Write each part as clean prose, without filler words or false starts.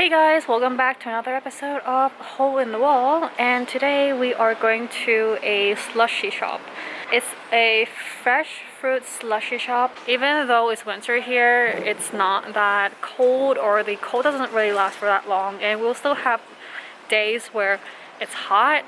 Hey guys, welcome back to another episode of Hole in the Wall, and today we are going to a slushy shop. It's a fresh fruit slushy shop. Even though it's winter here, it's not that cold, or the cold doesn't really last for that long, and we'll still have days where it's hot.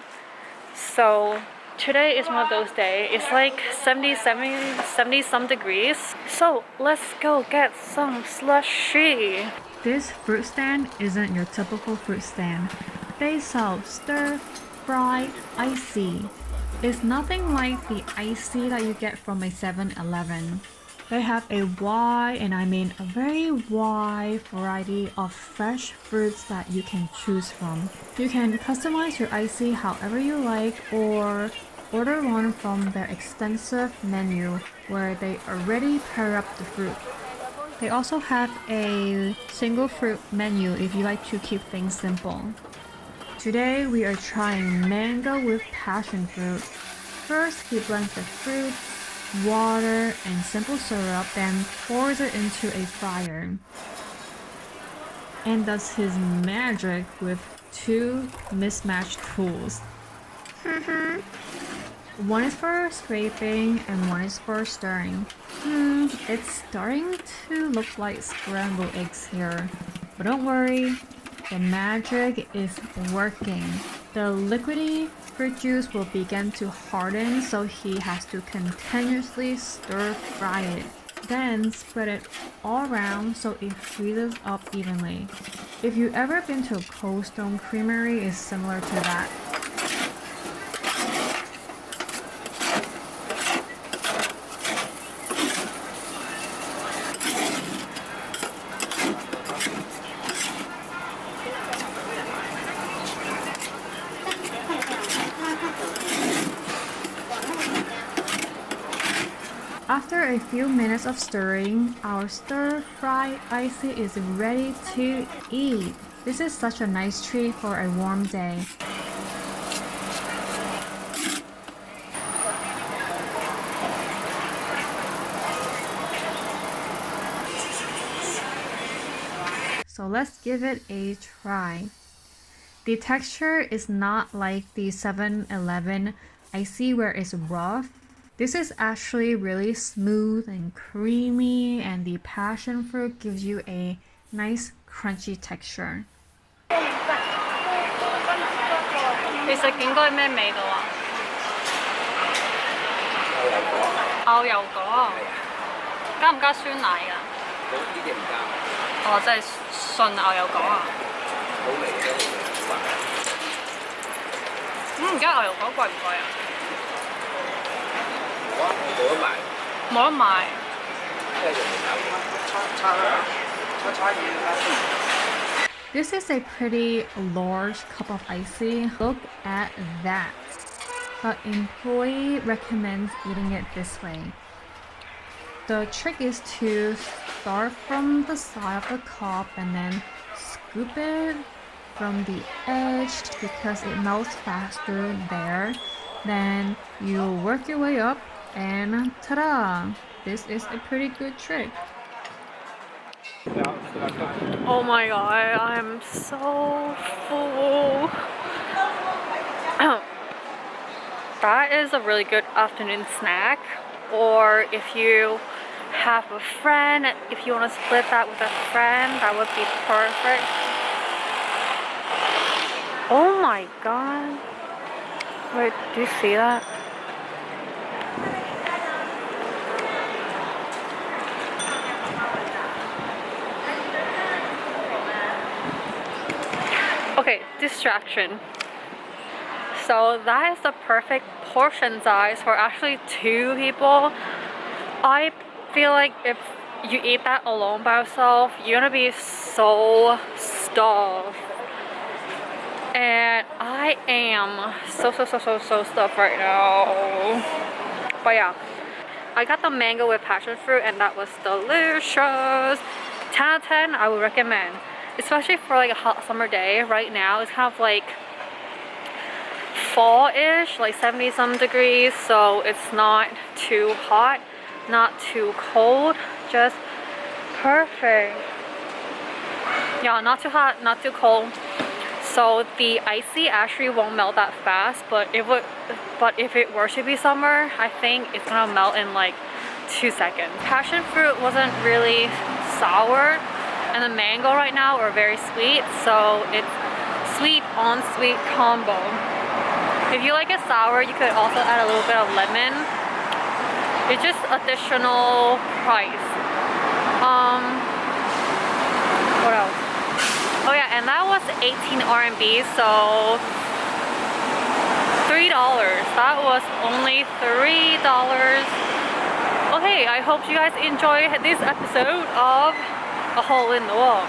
So today is one of those days. It's like 70 some degrees. So let's go get some slushy. This fruit stand isn't your typical fruit stand. They sell FRY ICEE. It's nothing like the ICEE that you get from a 7-Eleven. They have a wide, and I mean a very wide variety of fresh fruits that you can choose from. You can customize your ICEE however you like, or order one from their extensive menu where they already pair up the fruit. They also have a single fruit menu if you like to keep things simple. Today we are trying mango with passion fruit. First he blends the fruit, water, and simple syrup, then pours it into a fryer and does his magic with two mismatched tools. One is for scraping and one is for stirring. It's starting to look like scrambled eggs here, but don't worry, the magic is working. The liquidy fruit juice will begin to harden, so he has to continuously stir fry it. Then spread it all around so it freezes up evenly. If you've ever been to a Cold Stone creamery, it's similar to that. After a few minutes of stirring, our stir-fry ICEE is ready to eat. This is such a nice treat for a warm day. So let's give it a try. The texture is not like the 7-Eleven ICEE where it's rough. This is actually really smooth and creamy, and the passion fruit gives you a nice crunchy texture. 其實應該咩味道啊？牛油果，加唔加酸奶㗎？呢啲唔加。哦，即係純牛油果啊？好味嘅。而家牛油果貴唔貴啊？ 冇得買。This is a pretty large cup of ICEE. Look at that. The employee recommends eating it this way. The trick is to start from the side of the cup and then scoop it from the edge because it melts faster there. Then you work your way up, and ta-da! This is a pretty good trick. Oh my god, I'm so full. That is a really good afternoon snack, or if you have a friend, if you want to split that with a friend, that would be perfect. Oh my god. Wait, do you see that? Okay, distraction. So that is the perfect portion size for actually 2 people. I feel like if you eat that alone by yourself, you're gonna be so stuffed. And I am so stuffed right now. But yeah, I got the mango with passion fruit and that was delicious. 10 out of 10, I would recommend. Especially for like a hot summer day. Right now it's kind of like fall-ish, like 70 some degrees, so it's not too hot, not too cold, just perfect. Yeah, not too hot, not too cold. So the icy actually won't melt that fast, but if it were to be summer, I think it's gonna melt in like 2 seconds. Passion fruit wasn't really sour, and the mango right now are very sweet, so it's sweet on sweet combo. If you like it sour, you could also add a little bit of lemon. It's just additional price. What else? Oh yeah, and that was 18 RMB, so $3. That was only $3. Okay, I hope you guys enjoyed this episode of A Hole in the Wall.